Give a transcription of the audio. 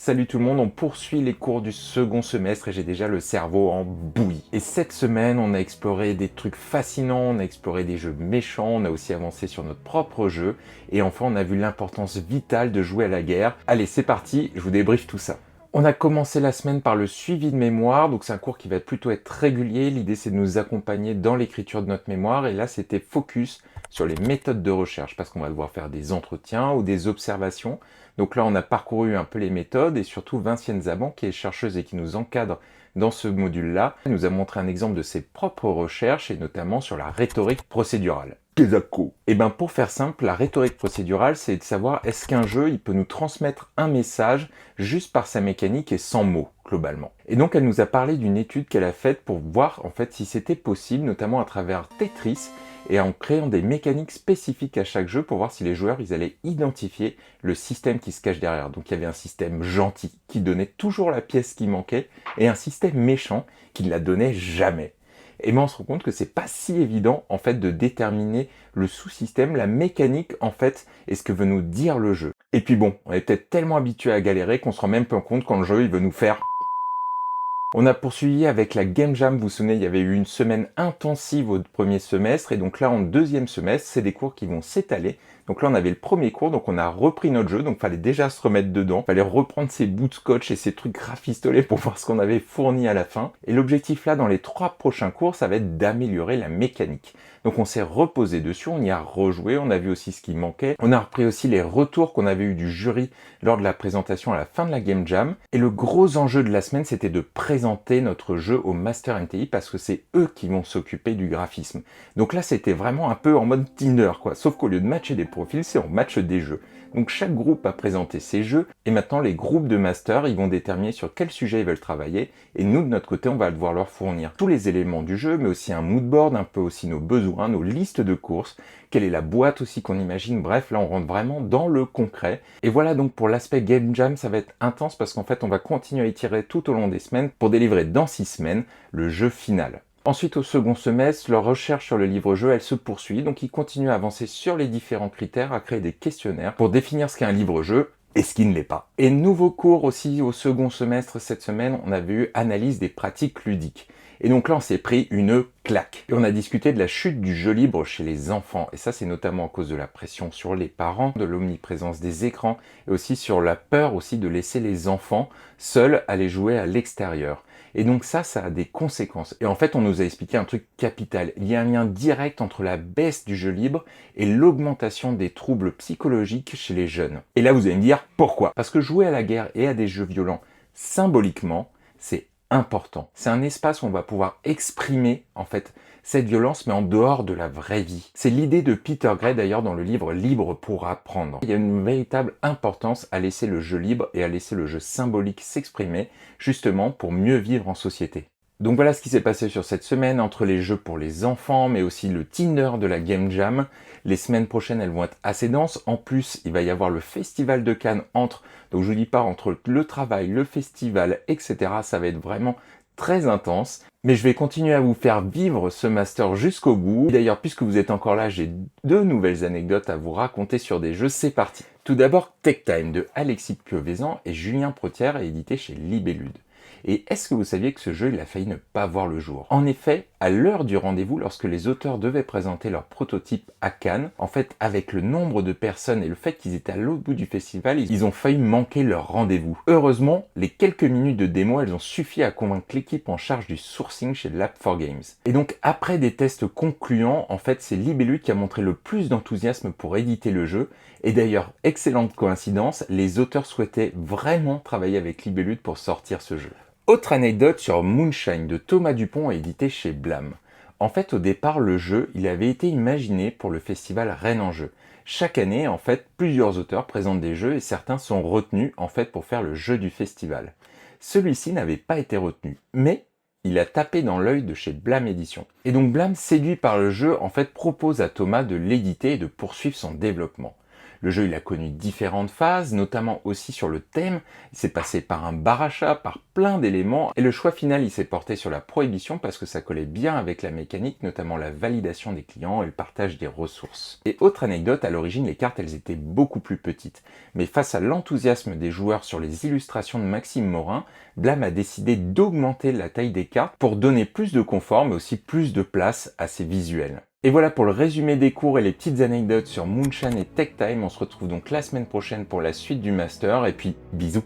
Salut tout le monde, on poursuit les cours du second semestre et j'ai déjà le cerveau en bouillie. Et cette semaine, on a exploré des trucs fascinants, on a exploré des jeux méchants, on a aussi avancé sur notre propre jeu, et enfin on a vu l'importance vitale de jouer à la guerre. Allez, c'est parti, je vous débriefe tout ça. On a commencé la semaine par le suivi de mémoire, donc c'est un cours qui va plutôt être régulier. L'idée c'est de nous accompagner dans l'écriture de notre mémoire, et là c'était focus sur les méthodes de recherche, parce qu'on va devoir faire des entretiens ou des observations. Donc là on a parcouru un peu les méthodes, et surtout Vinciane Zaban, qui est chercheuse et qui nous encadre dans ce module-là, nous a montré un exemple de ses propres recherches, et notamment sur la rhétorique procédurale. Et ben pour faire simple, la rhétorique procédurale, c'est de savoir est-ce qu'un jeu, il peut nous transmettre un message juste par sa mécanique et sans mots, globalement. Et donc elle nous a parlé d'une étude qu'elle a faite pour voir en fait si c'était possible, notamment à travers Tetris, et en créant des mécaniques spécifiques à chaque jeu pour voir si les joueurs ils allaient identifier le système qui se cache derrière. Donc il y avait un système gentil qui donnait toujours la pièce qui manquait, et un système méchant qui ne la donnait jamais. Et ben on se rend compte que c'est pas si évident en fait de déterminer le sous-système, la mécanique en fait, et ce que veut nous dire le jeu. Et puis bon, on est peut-être tellement habitué à galérer qu'on se rend même pas compte quand le jeu il veut nous faire. On a poursuivi avec la Game Jam, vous vous souvenez, il y avait eu une semaine intensive au premier semestre, et donc là en deuxième semestre, c'est des cours qui vont s'étaler. Donc là on avait le premier cours, donc on a repris notre jeu, donc fallait déjà se remettre dedans, fallait reprendre ses bouts de scotch et ses trucs rafistolés pour voir ce qu'on avait fourni à la fin. Et l'objectif là dans les 3 prochains cours, ça va être d'améliorer la mécanique. Donc on s'est reposé dessus, on y a rejoué, on a vu aussi ce qui manquait, on a repris aussi les retours qu'on avait eu du jury lors de la présentation à la fin de la Game Jam. Et le gros enjeu de la semaine, c'était de présenter notre jeu au Master MTI parce que c'est eux qui vont s'occuper du graphisme. Donc là, c'était vraiment un peu en mode Tinder, quoi. Sauf qu'au lieu de matcher des profils, c'est on match des jeux. Donc chaque groupe a présenté ses jeux, et maintenant les groupes de master, ils vont déterminer sur quel sujet ils veulent travailler, et nous de notre côté, on va devoir leur fournir tous les éléments du jeu, mais aussi un mood board, un peu aussi nos besoins, nos listes de courses, quelle est la boîte aussi qu'on imagine, bref, là on rentre vraiment dans le concret. Et voilà donc pour l'aspect Game Jam, ça va être intense parce qu'en fait on va continuer à itérer tout au long des semaines pour délivrer dans 6 semaines le jeu final. Ensuite, au second semestre, leur recherche sur le livre-jeu, elle se poursuit, donc ils continuent à avancer sur les différents critères, à créer des questionnaires pour définir ce qu'est un livre-jeu et ce qui ne l'est pas. Et nouveau cours aussi au second semestre cette semaine, on avait eu analyse des pratiques ludiques. Et donc là, on s'est pris une claque. Et on a discuté de la chute du jeu libre chez les enfants. Et ça, c'est notamment à cause de la pression sur les parents, de l'omniprésence des écrans, et aussi sur la peur aussi de laisser les enfants seuls aller jouer à l'extérieur. Et donc ça a des conséquences. Et en fait, on nous a expliqué un truc capital. Il y a un lien direct entre la baisse du jeu libre et l'augmentation des troubles psychologiques chez les jeunes. Et là, vous allez me dire, pourquoi? Parce que jouer à la guerre et à des jeux violents, symboliquement, c'est important. C'est un espace où on va pouvoir exprimer, en fait, cette violence, mais en dehors de la vraie vie. C'est l'idée de Peter Gray, d'ailleurs, dans le livre Libre pour apprendre. Il y a une véritable importance à laisser le jeu libre et à laisser le jeu symbolique s'exprimer, justement pour mieux vivre en société. Donc voilà ce qui s'est passé sur cette semaine, entre les jeux pour les enfants, mais aussi le Tinder de la Game Jam. Les semaines prochaines, elles vont être assez denses. En plus, il va y avoir le Festival de Cannes donc je vous dis pas, entre le travail, le festival, etc. Ça va être vraiment très intense. Mais je vais continuer à vous faire vivre ce master jusqu'au bout. D'ailleurs, puisque vous êtes encore là, j'ai 2 nouvelles anecdotes à vous raconter sur des jeux. C'est parti. Tout d'abord, Tech Time de Alexis Piovesan et Julien Protière, édité chez Libellude. Et est-ce que vous saviez que ce jeu, il a failli ne pas voir le jour? En effet, à l'heure du rendez-vous, lorsque les auteurs devaient présenter leur prototype à Cannes, en fait, avec le nombre de personnes et le fait qu'ils étaient à l'autre bout du festival, ils ont failli manquer leur rendez-vous. Heureusement, les quelques minutes de démo, elles ont suffi à convaincre l'équipe en charge du sourcing chez Lab4Games. Et donc, après des tests concluants, en fait, c'est Libellude qui a montré le plus d'enthousiasme pour éditer le jeu. Et d'ailleurs, excellente coïncidence, les auteurs souhaitaient vraiment travailler avec Libellude pour sortir ce jeu. Autre anecdote sur Moonshine de Thomas Dupont, édité chez Blam. En fait, au départ, le jeu, il avait été imaginé pour le festival Rennes en jeu. Chaque année, en fait, plusieurs auteurs présentent des jeux et certains sont retenus, en fait, pour faire le jeu du festival. Celui-ci n'avait pas été retenu, mais il a tapé dans l'œil de chez Blam Édition. Et donc Blam, séduit par le jeu, en fait, propose à Thomas de l'éditer et de poursuivre son développement. Le jeu il a connu différentes phases, notamment aussi sur le thème, il s'est passé par un bar achat, par plein d'éléments, et le choix final il s'est porté sur la prohibition parce que ça collait bien avec la mécanique, notamment la validation des clients et le partage des ressources. Et autre anecdote, à l'origine les cartes elles étaient beaucoup plus petites, mais face à l'enthousiasme des joueurs sur les illustrations de Maxime Morin, Blam a décidé d'augmenter la taille des cartes pour donner plus de confort mais aussi plus de place à ses visuels. Et voilà pour le résumé des cours et les petites anecdotes sur Moonshine et Tech Time. On se retrouve donc la semaine prochaine pour la suite du master et puis bisous.